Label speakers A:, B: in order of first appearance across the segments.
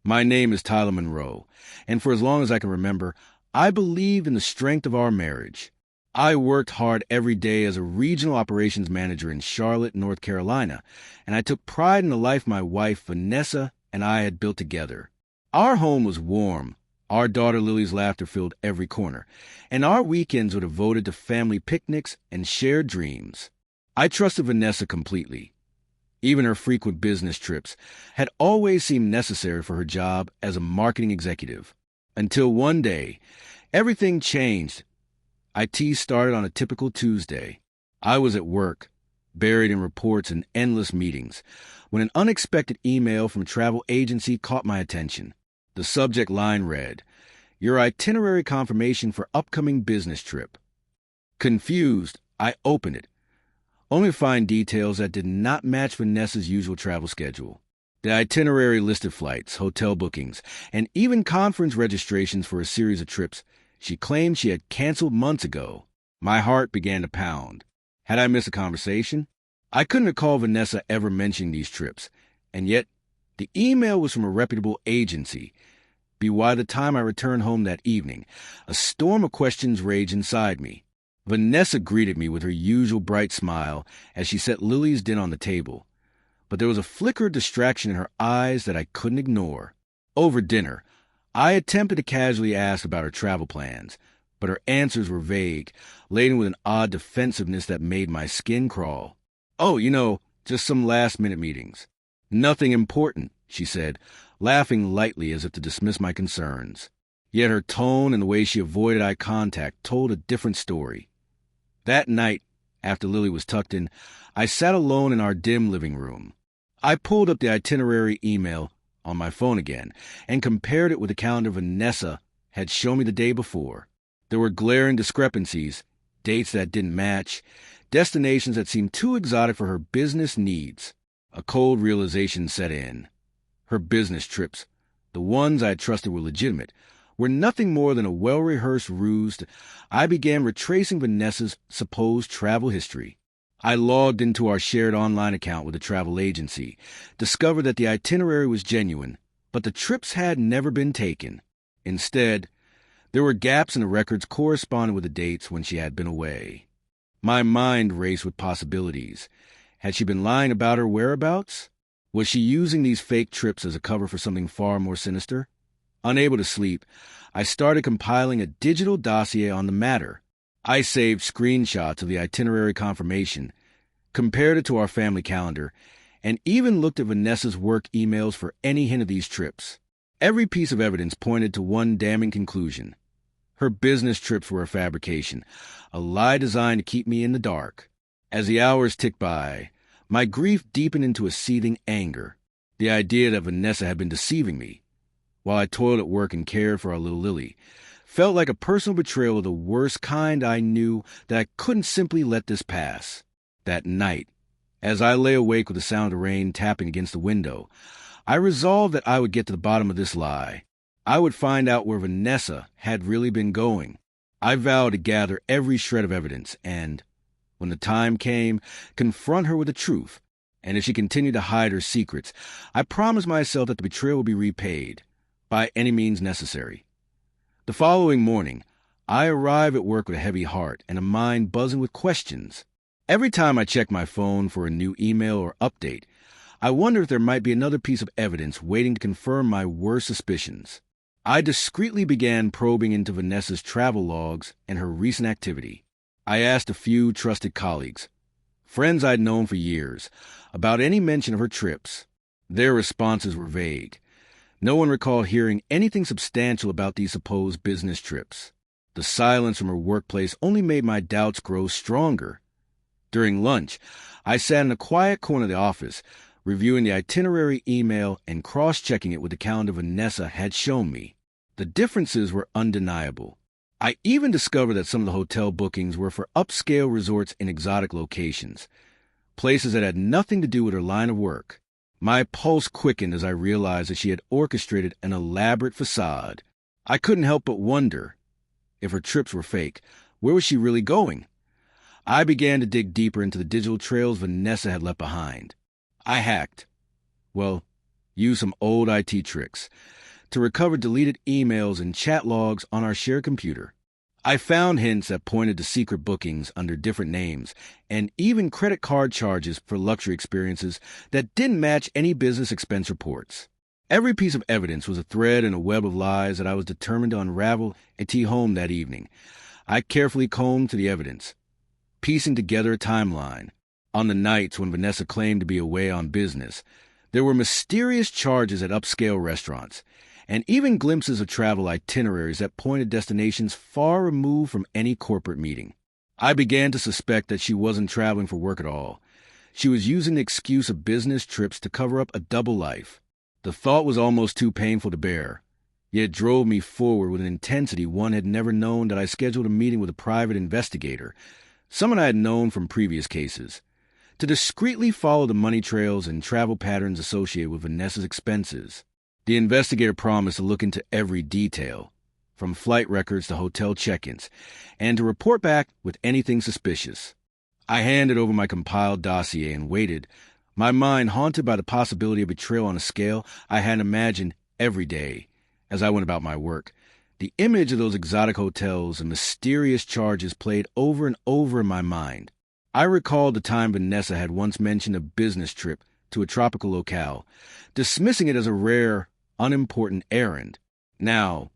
A: My name is Tyler Monroe, and for as long as I can remember, I believe in the strength of our marriage. I worked hard every day as a regional operations manager in Charlotte, North Carolina, and I took pride in the life my wife, Vanessa, and I had built together. Our home was warm. Our daughter Lily's laughter filled every corner, and our weekends were devoted to family picnics and shared dreams. I trusted Vanessa completely. Even her frequent business trips had always seemed necessary for her job as a marketing executive. Until one day, everything changed. IT started on a typical Tuesday. I was at work, buried in reports and endless meetings, when an unexpected email from a travel agency caught my attention. The subject line read, "Your itinerary confirmation for upcoming business trip." Confused, I opened it, only to find details that did not match Vanessa's usual travel schedule. The itinerary listed flights, hotel bookings, and even conference registrations for a series of trips she claimed she had canceled months ago. My heart began to pound. Had I missed a conversation? I couldn't recall Vanessa ever mentioning these trips, and yet the email was from a reputable agency. By the time I returned home that evening, a storm of questions raged inside me. Vanessa greeted me with her usual bright smile as she set Lily's dinner on the table, but there was a flicker of distraction in her eyes that I couldn't ignore. Over dinner, I attempted to casually ask about her travel plans, but her answers were vague, laden with an odd defensiveness that made my skin crawl. "Oh, just some last-minute meetings. Nothing important," she said, laughing lightly as if to dismiss my concerns. Yet her tone and the way she avoided eye contact told a different story. That night, after Lily was tucked in, I sat alone in our dim living room. I pulled up the itinerary email on my phone again and compared it with the calendar Vanessa had shown me the day before. There were glaring discrepancies, dates that didn't match, destinations that seemed too exotic for her business needs. A cold realization set in. Her business trips, the ones I had trusted were legitimate, were nothing more than a well-rehearsed ruse. I began retracing Vanessa's supposed travel history. I logged into our shared online account with the travel agency, discovered that the itinerary was genuine, but the trips had never been taken. Instead, there were gaps in the records corresponding with the dates when she had been away. My mind raced with possibilities. Had she been lying about her whereabouts? Was she using these fake trips as a cover for something far more sinister? Unable to sleep, I started compiling a digital dossier on the matter. I saved screenshots of the itinerary confirmation, compared it to our family calendar, and even looked at Vanessa's work emails for any hint of these trips. Every piece of evidence pointed to one damning conclusion. Her business trips were a fabrication, a lie designed to keep me in the dark. As the hours ticked by, my grief deepened into a seething anger. The idea that Vanessa had been deceiving me, while I toiled at work and cared for our little Lily, felt like a personal betrayal of the worst kind. I knew that I couldn't simply let this pass. That night, as I lay awake with the sound of rain tapping against the window, I resolved that I would get to the bottom of this lie. I would find out where Vanessa had really been going. I vowed to gather every shred of evidence and, when the time came, confront her with the truth. And if she continued to hide her secrets, I promised myself that the betrayal would be repaid, by any means necessary. The following morning, I arrived at work with a heavy heart and a mind buzzing with questions. Every time I checked my phone for a new email or update, I wondered if there might be another piece of evidence waiting to confirm my worst suspicions. I discreetly began probing into Vanessa's travel logs and her recent activity. I asked a few trusted colleagues, friends I'd known for years, about any mention of her trips. Their responses were vague. No one recalled hearing anything substantial about these supposed business trips. The silence from her workplace only made my doubts grow stronger. During lunch, I sat in a quiet corner of the office, reviewing the itinerary email and cross-checking it with the calendar Vanessa had shown me. The differences were undeniable. I even discovered that some of the hotel bookings were for upscale resorts in exotic locations, places that had nothing to do with her line of work. My pulse quickened as I realized that she had orchestrated an elaborate facade. I couldn't help but wonder, if her trips were fake, where was she really going? I began to dig deeper into the digital trails Vanessa had left behind. I hacked. Well, used some old IT tricks to recover deleted emails and chat logs on our shared computer. I found hints that pointed to secret bookings under different names and even credit card charges for luxury experiences that didn't match any business expense reports. Every piece of evidence was a thread in a web of lies that I was determined to unravel and tee home that evening. I carefully combed through the evidence, piecing together a timeline. On the nights when Vanessa claimed to be away on business, there were mysterious charges at upscale restaurants, and even glimpses of travel itineraries that pointed destinations far removed from any corporate meeting. I began to suspect that she wasn't traveling for work at all. She was using the excuse of business trips to cover up a double life. The thought was almost too painful to bear, yet it drove me forward with an intensity one had never known that I scheduled a meeting with a private investigator, someone I had known from previous cases, to discreetly follow the money trails and travel patterns associated with Vanessa's expenses. The investigator promised to look into every detail, from flight records to hotel check-ins, and to report back with anything suspicious. I handed over my compiled dossier and waited, my mind haunted by the possibility of betrayal on a scale I hadn't imagined every day as I went about my work. The image of those exotic hotels and mysterious charges played over and over in my mind. I recalled the time Vanessa had once mentioned a business trip to a tropical locale, dismissing it as a rare, unimportant errand. Now,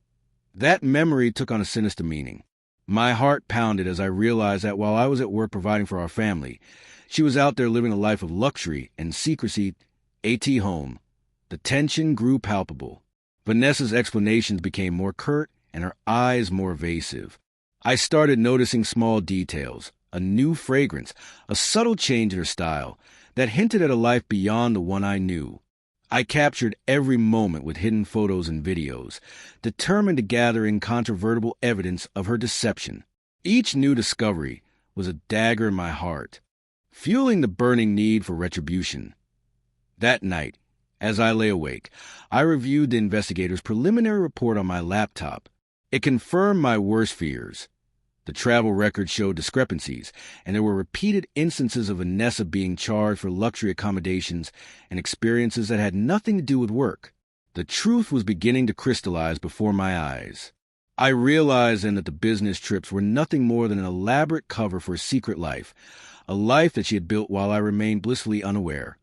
A: that memory took on a sinister meaning. My heart pounded as I realized that while I was at work providing for our family, she was out there living a life of luxury and secrecy at home. The tension grew palpable. Vanessa's explanations became more curt and her eyes more evasive. I started noticing small details, a new fragrance, a subtle change in her style that hinted at a life beyond the one I knew. I captured every moment with hidden photos and videos, determined to gather incontrovertible evidence of her deception. Each new discovery was a dagger in my heart, fueling the burning need for retribution. That night, as I lay awake, I reviewed the investigator's preliminary report on my laptop. It confirmed my worst fears. The travel records showed discrepancies, and there were repeated instances of Vanessa being charged for luxury accommodations and experiences that had nothing to do with work. The truth was beginning to crystallize before my eyes. I realized then that the business trips were nothing more than an elaborate cover for a secret life, a life that she had built while I remained blissfully unaware.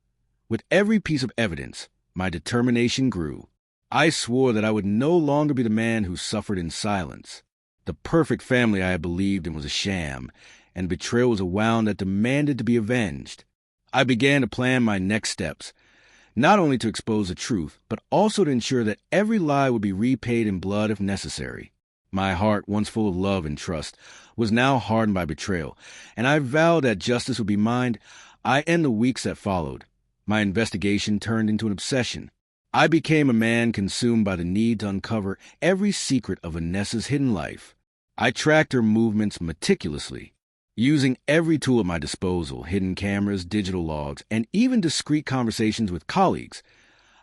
A: With every piece of evidence, my determination grew. I swore that I would no longer be the man who suffered in silence. The perfect family I had believed in was a sham, and betrayal was a wound that demanded to be avenged. I began to plan my next steps, not only to expose the truth, but also to ensure that every lie would be repaid in blood if necessary. My heart, once full of love and trust, was now hardened by betrayal, and I vowed that justice would be mine. In the weeks that followed, my investigation turned into an obsession. I became a man consumed by the need to uncover every secret of Vanessa's hidden life. I tracked her movements meticulously, using every tool at my disposal, hidden cameras, digital logs, and even discreet conversations with colleagues.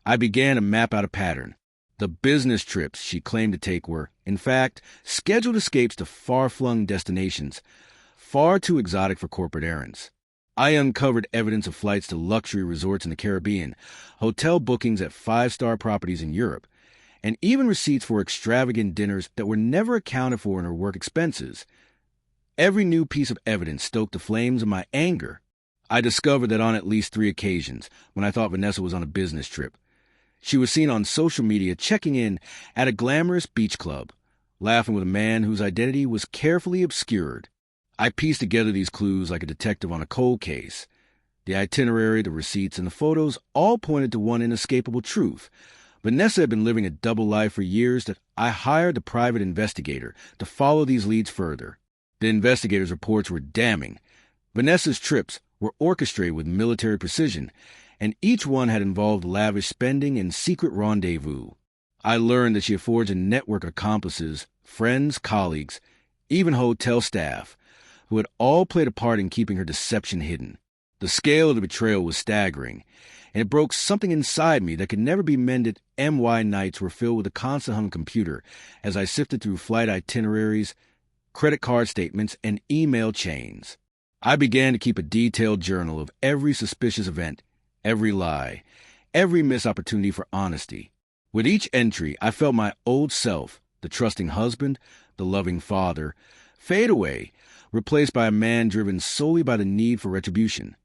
A: I began to map out a pattern. The business trips she claimed to take were, in fact, scheduled escapes to far-flung destinations, far too exotic for corporate errands. I uncovered evidence of flights to luxury resorts in the Caribbean, hotel bookings at five-star properties in Europe, and even receipts for extravagant dinners that were never accounted for in her work expenses. Every new piece of evidence stoked the flames of my anger. I discovered that on at least 3 occasions, when I thought Vanessa was on a business trip, she was seen on social media checking in at a glamorous beach club, laughing with a man whose identity was carefully obscured. I pieced together these clues like a detective on a cold case. The itinerary, the receipts, and the photos all pointed to one inescapable truth. Vanessa had been living a double life for years that I hired a private investigator to follow these leads further. The investigator's reports were damning. Vanessa's trips were orchestrated with military precision, and each one had involved lavish spending and secret rendezvous. I learned that she had forged a network of accomplices, friends, colleagues, even hotel staff, who had all played a part in keeping her deception hidden. The scale of the betrayal was staggering, and it broke something inside me that could never be mended. My nights were filled with a constant hum computer as I sifted through flight itineraries, credit card statements, and email chains. I began to keep a detailed journal of every suspicious event, every lie, every missed opportunity for honesty. With each entry, I felt my old self, the trusting husband, the loving father, fade away, replaced by a man driven solely by the need for retribution.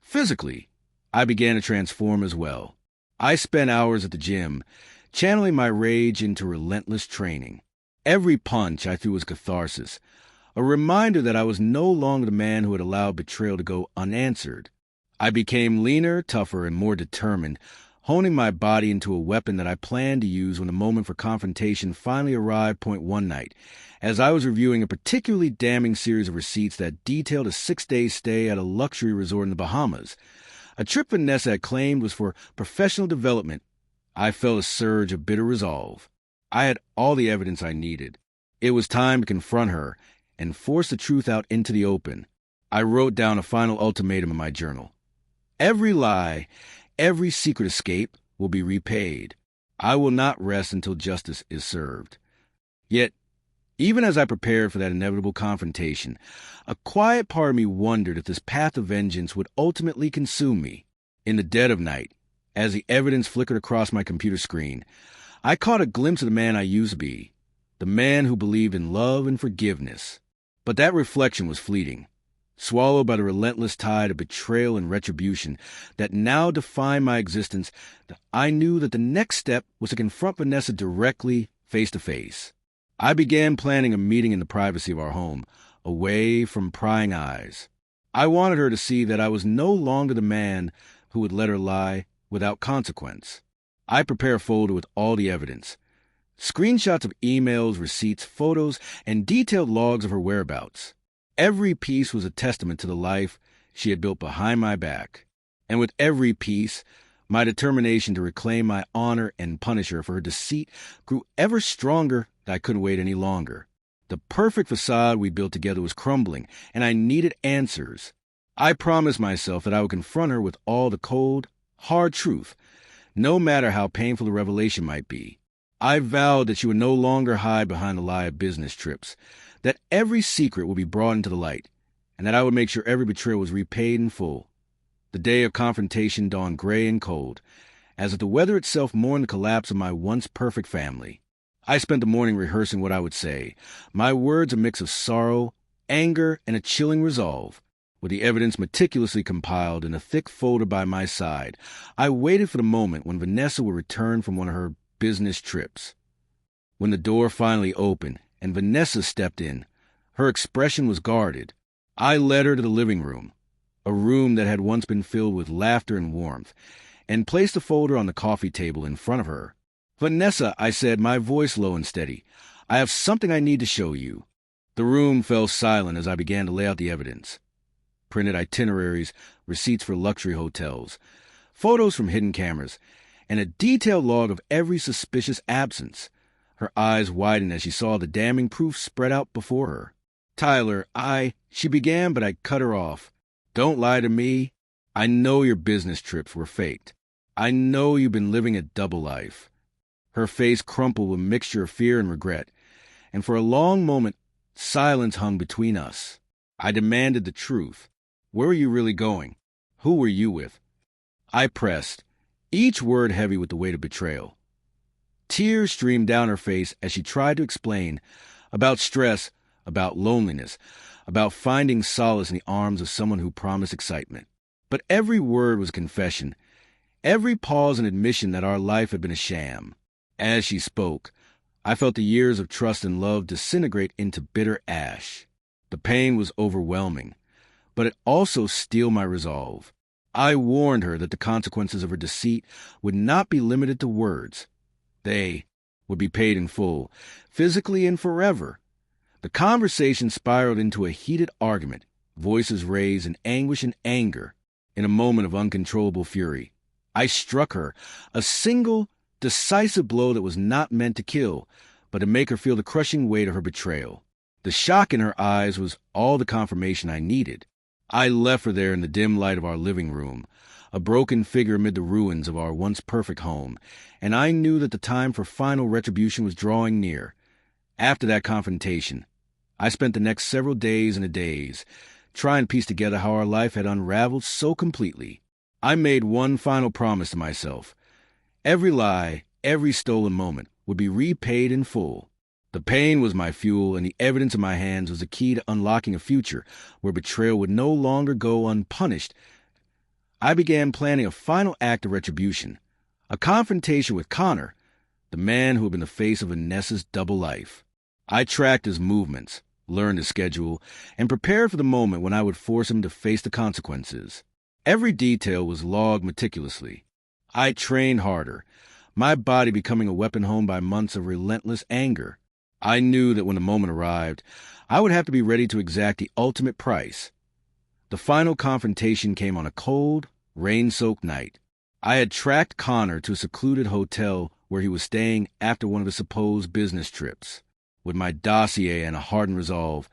A: Physically, I began to transform as well. I spent hours at the gym, channeling my rage into relentless training. Every punch I threw was catharsis, a reminder that I was no longer the man who had allowed betrayal to go unanswered. I became leaner, tougher, and more determined, honing my body into a weapon that I planned to use when the moment for confrontation finally arrived. One night, as I was reviewing a particularly damning series of receipts that detailed a 6-day stay at a luxury resort in the Bahamas, a trip Vanessa had claimed was for professional development, I felt a surge of bitter resolve. I had all the evidence I needed. It was time to confront her and force the truth out into the open. I wrote down a final ultimatum in my journal. Every lie, every secret escape will be repaid. I will not rest until justice is served. Yet, even as I prepared for that inevitable confrontation, a quiet part of me wondered if this path of vengeance would ultimately consume me. In the dead of night, as the evidence flickered across my computer screen, I caught a glimpse of the man I used to be, the man who believed in love and forgiveness. But that reflection was fleeting, swallowed by the relentless tide of betrayal and retribution that now defined my existence. I knew that the next step was to confront Vanessa directly, face to face. I began planning a meeting in the privacy of our home, away from prying eyes. I wanted her to see that I was no longer the man who would let her lie without consequence. I prepared a folder with all the evidence, screenshots of emails, receipts, photos, and detailed logs of her whereabouts. Every piece was a testament to the life she had built behind my back. And with every piece, my determination to reclaim my honor and punish her for her deceit grew ever stronger. I couldn't wait any longer. The perfect facade we built together was crumbling, and I needed answers. I promised myself that I would confront her with all the cold, hard truth, no matter how painful the revelation might be. I vowed that she would no longer hide behind the lie of business trips, that every secret would be brought into the light, and that I would make sure every betrayal was repaid in full. The day of confrontation dawned gray and cold, as if the weather itself mourned the collapse of my once perfect family. I spent the morning rehearsing what I would say, my words a mix of sorrow, anger, and a chilling resolve. With the evidence meticulously compiled in a thick folder by my side, I waited for the moment when Vanessa would return from one of her business trips. When the door finally opened and Vanessa stepped in, her expression was guarded. I led her to the living room, a room that had once been filled with laughter and warmth, and placed the folder on the coffee table in front of her. "Vanessa," I said, my voice low and steady, "I have something I need to show you." The room fell silent as I began to lay out the evidence. Printed itineraries, receipts for luxury hotels, photos from hidden cameras, and a detailed log of every suspicious absence. Her eyes widened as she saw the damning proof spread out before her. "Tyler, she began, but I cut her off. "Don't lie to me. I know your business trips were faked. I know you've been living a double life." Her face crumpled with a mixture of fear and regret, and for a long moment, silence hung between us. I demanded the truth. Where were you really going? Who were you with? I pressed, each word heavy with the weight of betrayal. Tears streamed down her face as she tried to explain about stress, about loneliness, about finding solace in the arms of someone who promised excitement. But every word was a confession, every pause an admission that our life had been a sham. As she spoke, I felt the years of trust and love disintegrate into bitter ash. The pain was overwhelming, but it also steeled my resolve. I warned her that the consequences of her deceit would not be limited to words. They would be paid in full, physically and forever. The conversation spiraled into a heated argument, voices raised in anguish and anger. In a moment of uncontrollable fury, I struck her, a single, decisive blow that was not meant to kill, but to make her feel the crushing weight of her betrayal. The shock in her eyes was all the confirmation I needed. I left her there in the dim light of our living room, a broken figure amid the ruins of our once perfect home, and I knew that the time for final retribution was drawing near. After that confrontation, I spent the next several days and a daze trying to piece together how our life had unraveled so completely. I made one final promise to myself. Every lie, every stolen moment would be repaid in full. The pain was my fuel, and the evidence in my hands was the key to unlocking a future where betrayal would no longer go unpunished. I began planning a final act of retribution, a confrontation with Connor, the man who had been the face of Vanessa's double life. I tracked his movements, learned his schedule, and prepared for the moment when I would force him to face the consequences. Every detail was logged meticulously. I trained harder, my body becoming a weapon honed by months of relentless anger. I knew that when the moment arrived, I would have to be ready to exact the ultimate price. The final confrontation came on a cold, rain-soaked night. I had tracked Connor to a secluded hotel where he was staying after one of his supposed business trips. With my dossier and a hardened resolve,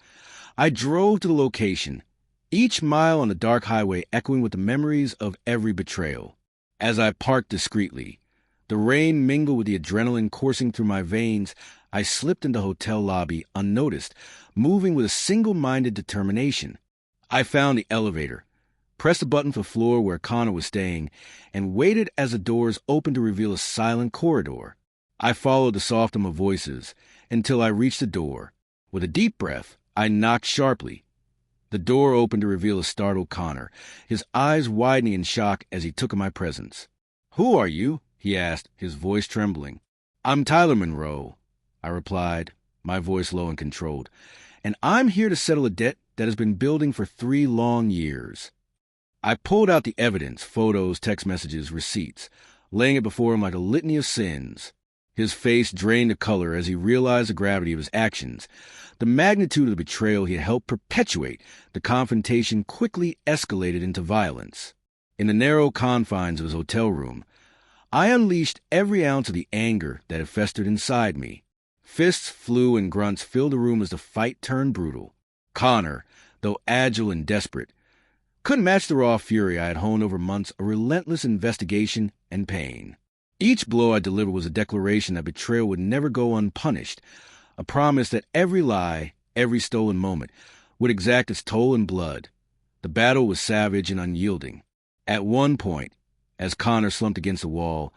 A: I drove to the location, each mile on the dark highway echoing with the memories of every betrayal. As I parked discreetly, the rain mingled with the adrenaline coursing through my veins. I slipped into the hotel lobby unnoticed, moving with a single-minded determination. I found the elevator, pressed the button for the floor where Connor was staying, and waited as the doors opened to reveal a silent corridor. I followed the soft hum of voices until I reached the door. With a deep breath, I knocked sharply. The door opened to reveal a startled Connor, his eyes widening in shock as he took in my presence. "Who are you?" he asked, his voice trembling. "I'm Tyler Monroe," I replied, my voice low and controlled, "and I'm here to settle a debt that has been building for 3 long years." I pulled out the evidence, photos, text messages, receipts, laying it before him like a litany of sins. His face drained of color as he realized the gravity of his actions. The magnitude of the betrayal he had helped perpetuate. The confrontation quickly escalated into violence. In the narrow confines of his hotel room, I unleashed every ounce of the anger that had festered inside me. Fists flew and grunts filled the room as the fight turned brutal. Connor, though agile and desperate, couldn't match the raw fury I had honed over months of relentless investigation and pain. Each blow I delivered was a declaration that betrayal would never go unpunished, a promise that every lie, every stolen moment, would exact its toll in blood. The battle was savage and unyielding. At one point, as Connor slumped against the wall,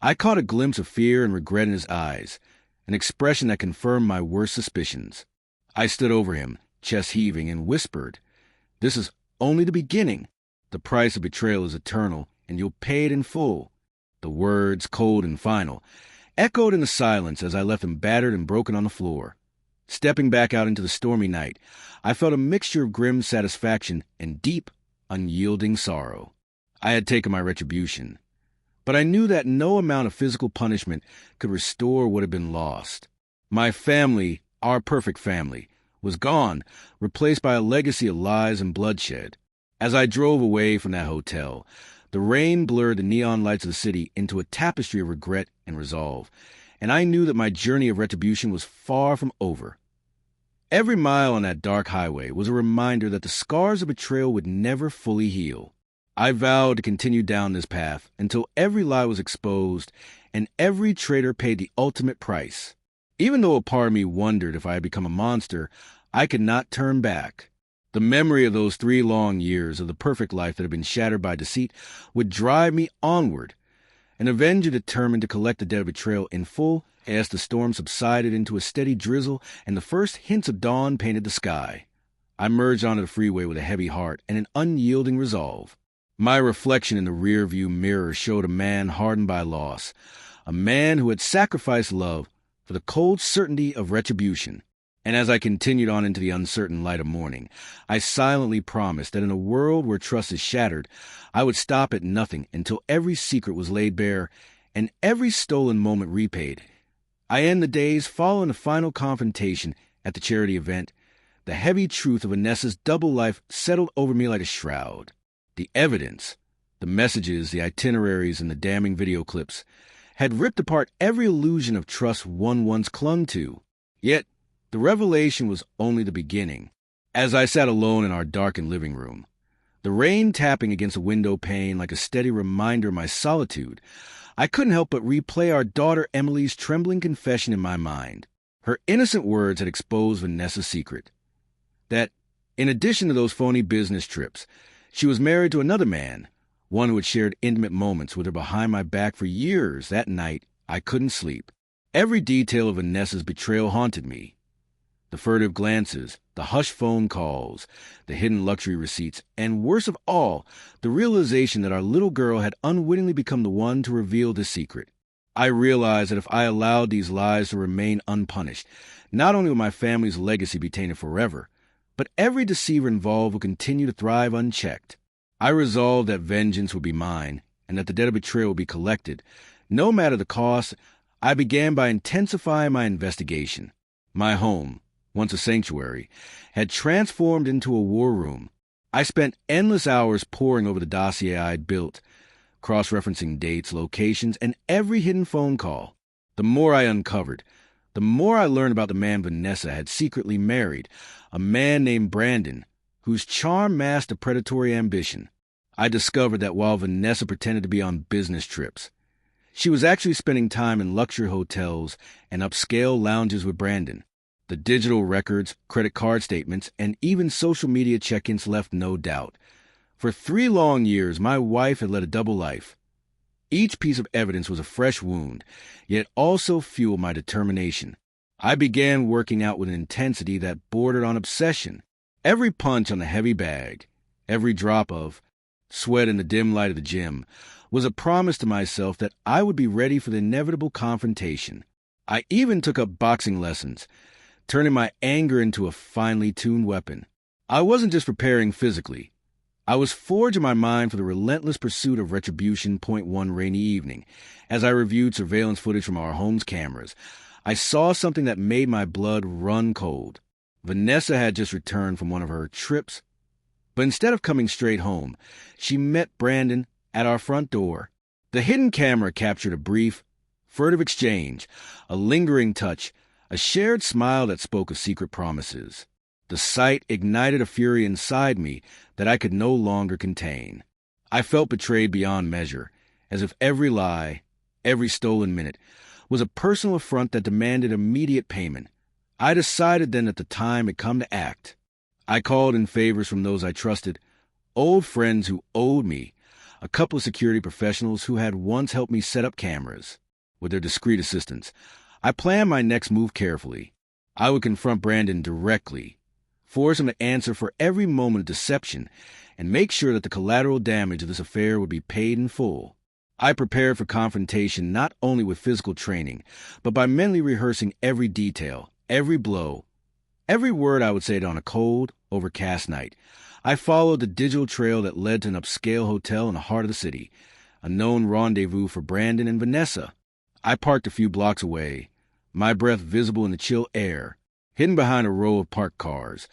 A: I caught a glimpse of fear and regret in his eyes, an expression that confirmed my worst suspicions. I stood over him, chest heaving, and whispered, "This is only the beginning. The price of betrayal is eternal, and you'll pay it in full." The words, cold and final, echoed in the silence as I left him battered and broken on the floor. Stepping back out into the stormy night, I felt a mixture of grim satisfaction and deep, unyielding sorrow. I had taken my retribution, but I knew that no amount of physical punishment could restore what had been lost. My family, our perfect family, was gone, replaced by a legacy of lies and bloodshed. As I drove away from that hotel, the rain blurred the neon lights of the city into a tapestry of regret and resolve, and I knew that my journey of retribution was far from over. Every mile on that dark highway was a reminder that the scars of betrayal would never fully heal. I vowed to continue down this path until every lie was exposed and every traitor paid the ultimate price. Even though a part of me wondered if I had become a monster, I could not turn back. The memory of those 3 long years of the perfect life that had been shattered by deceit would drive me onward. An avenger determined to collect the debt of betrayal in full as the storm subsided into a steady drizzle and the first hints of dawn painted the sky. I merged onto the freeway with a heavy heart and an unyielding resolve. My reflection in the rearview mirror showed a man hardened by loss, a man who had sacrificed love for the cold certainty of retribution. And as I continued on into the uncertain light of morning, I silently promised that in a world where trust is shattered, I would stop at nothing until every secret was laid bare and every stolen moment repaid. I end the days following the final confrontation at the charity event. The heavy truth of Vanessa's double life settled over me like a shroud. The evidence, the messages, the itineraries, and the damning video clips had ripped apart every illusion of trust one once clung to. Yet, the revelation was only the beginning. As I sat alone in our darkened living room, the rain tapping against the window pane like a steady reminder of my solitude, I couldn't help but replay our daughter Emily's trembling confession in my mind. Her innocent words had exposed Vanessa's secret. That, in addition to those phony business trips, she was married to another man, one who had shared intimate moments with her behind my back for years. That night, I couldn't sleep. Every detail of Vanessa's betrayal haunted me. The furtive glances, the hushed phone calls, the hidden luxury receipts, and worst of all, the realization that our little girl had unwittingly become the one to reveal the secret. I realized that if I allowed these lies to remain unpunished, not only would my family's legacy be tainted forever, but every deceiver involved would continue to thrive unchecked. I resolved that vengeance would be mine, and that the debt of betrayal would be collected. No matter the cost, I began by intensifying my investigation. My home, once a sanctuary, had transformed into a war room. I spent endless hours poring over the dossier I had built, cross-referencing dates, locations, and every hidden phone call. The more I uncovered, the more I learned about the man Vanessa had secretly married, a man named Brandon, whose charm masked a predatory ambition. I discovered that while Vanessa pretended to be on business trips, she was actually spending time in luxury hotels and upscale lounges with Brandon. The digital records, credit card statements, and even social media check-ins left no doubt. For 3 long years, my wife had led a double life. Each piece of evidence was a fresh wound, yet also fueled my determination. I began working out with an intensity that bordered on obsession. Every punch on the heavy bag, every drop of sweat in the dim light of the gym, was a promise to myself that I would be ready for the inevitable confrontation. I even took up boxing lessons, turning my anger into a finely tuned weapon. I wasn't just preparing physically. I was forging my mind for the relentless pursuit of retribution. One rainy evening, as I reviewed surveillance footage from our home's cameras, I saw something that made my blood run cold. Vanessa had just returned from one of her trips, but instead of coming straight home, she met Brandon at our front door. The hidden camera captured a brief, furtive exchange, a lingering touch, a shared smile that spoke of secret promises. The sight ignited a fury inside me that I could no longer contain. I felt betrayed beyond measure, as if every lie, every stolen minute, was a personal affront that demanded immediate payment. I decided then that the time had come to act. I called in favors from those I trusted, old friends who owed me, a couple of security professionals who had once helped me set up cameras. With their discreet assistance, I planned my next move carefully. I would confront Brandon directly, force him to answer for every moment of deception, and make sure that the collateral damage of this affair would be paid in full. I prepared for confrontation not only with physical training, but by mentally rehearsing every detail, every blow, every word I would say on a cold, overcast night. I followed the digital trail that led to an upscale hotel in the heart of the city, a known rendezvous for Brandon and Vanessa. I parked a few blocks away, my breath visible in the chill air. Hidden behind a row of parked cars,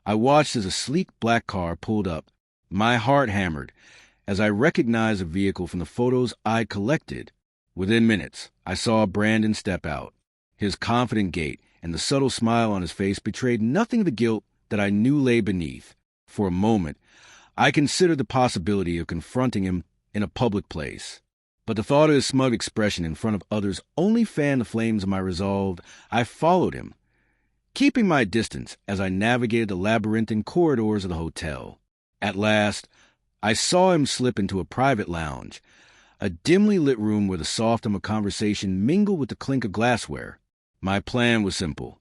A: I watched as a sleek black car pulled up. My heart hammered as I recognized the vehicle from the photos I'd collected. Within minutes, I saw Brandon step out. His confident gait and the subtle smile on his face betrayed nothing of the guilt that I knew lay beneath. For a moment, I considered the possibility of confronting him in a public place. But the thought of his smug expression in front of others only fanned the flames of my resolve. I followed him, keeping my distance as I navigated the labyrinthine corridors of the hotel. At last, I saw him slip into a private lounge, a dimly lit room where the soft hum of conversation mingled with the clink of glassware. My plan was simple.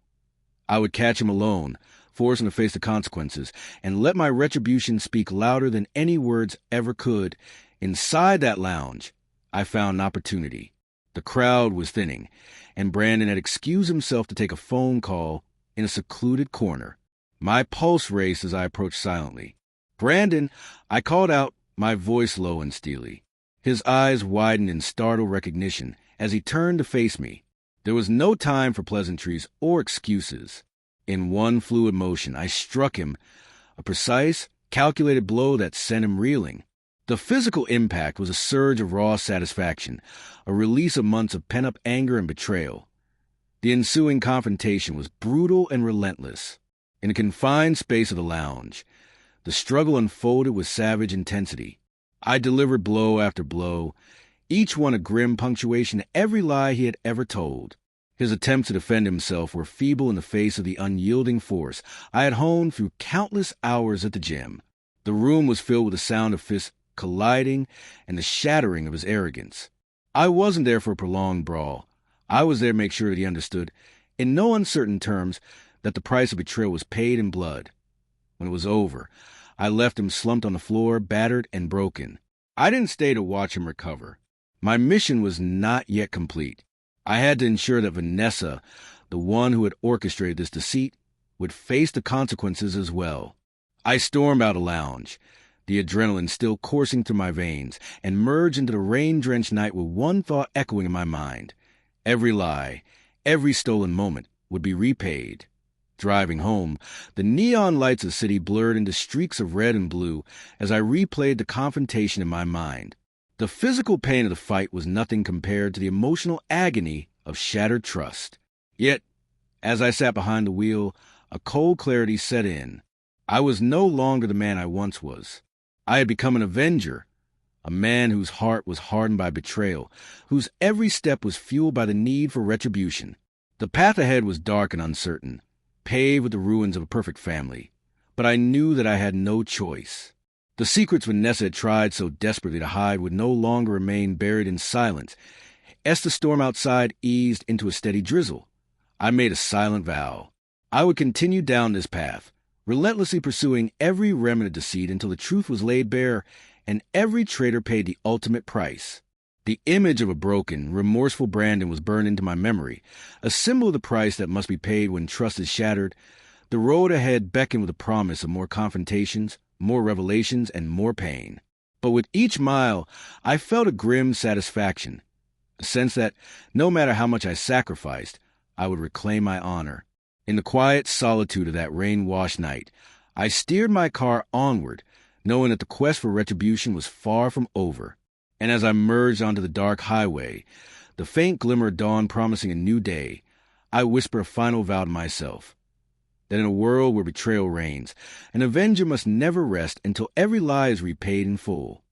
A: I would catch him alone, force him to face the consequences, and let my retribution speak louder than any words ever could. Inside that lounge, I found an opportunity. The crowd was thinning, and Brandon had excused himself to take a phone call in a secluded corner. My pulse raced as I approached silently. "Brandon," I called out, my voice low and steely. His eyes widened in startled recognition as he turned to face me. There was no time for pleasantries or excuses. In one fluid motion, I struck him, a precise, calculated blow that sent him reeling. The physical impact was a surge of raw satisfaction, a release of months of pent-up anger and betrayal. The ensuing confrontation was brutal and relentless. In a confined space of the lounge, the struggle unfolded with savage intensity. I delivered blow after blow, each one a grim punctuation to every lie he had ever told. His attempts to defend himself were feeble in the face of the unyielding force I had honed through countless hours at the gym. The room was filled with the sound of fists colliding, and the shattering of his arrogance. I wasn't there for a prolonged brawl. I was there to make sure that he understood, in no uncertain terms, that the price of betrayal was paid in blood. When it was over, I left him slumped on the floor, battered and broken. I didn't stay to watch him recover. My mission was not yet complete. I had to ensure that Vanessa, the one who had orchestrated this deceit, would face the consequences as well. I stormed out a lounge, the adrenaline still coursing through my veins, and merged into the rain-drenched night with one thought echoing in my mind. Every lie, every stolen moment would be repaid. Driving home, the neon lights of the city blurred into streaks of red and blue as I replayed the confrontation in my mind. The physical pain of the fight was nothing compared to the emotional agony of shattered trust. Yet, as I sat behind the wheel, a cold clarity set in. I was no longer the man I once was. I had become an avenger, a man whose heart was hardened by betrayal, whose every step was fueled by the need for retribution. The path ahead was dark and uncertain, paved with the ruins of a perfect family, but I knew that I had no choice. The secrets Vanessa had tried so desperately to hide would no longer remain buried in silence. As the storm outside eased into a steady drizzle, I made a silent vow. I would continue down this path, relentlessly pursuing every remnant of deceit until the truth was laid bare and every traitor paid the ultimate price. The image of a broken, remorseful Brandon was burned into my memory, a symbol of the price that must be paid when trust is shattered. The road ahead beckoned with the promise of more confrontations, more revelations, and more pain. But with each mile, I felt a grim satisfaction, a sense that, no matter how much I sacrificed, I would reclaim my honor. In the quiet solitude of that rain-washed night, I steered my car onward, knowing that the quest for retribution was far from over. And as I merged onto the dark highway, the faint glimmer of dawn promising a new day, I whispered a final vow to myself, that in a world where betrayal reigns, an avenger must never rest until every lie is repaid in full.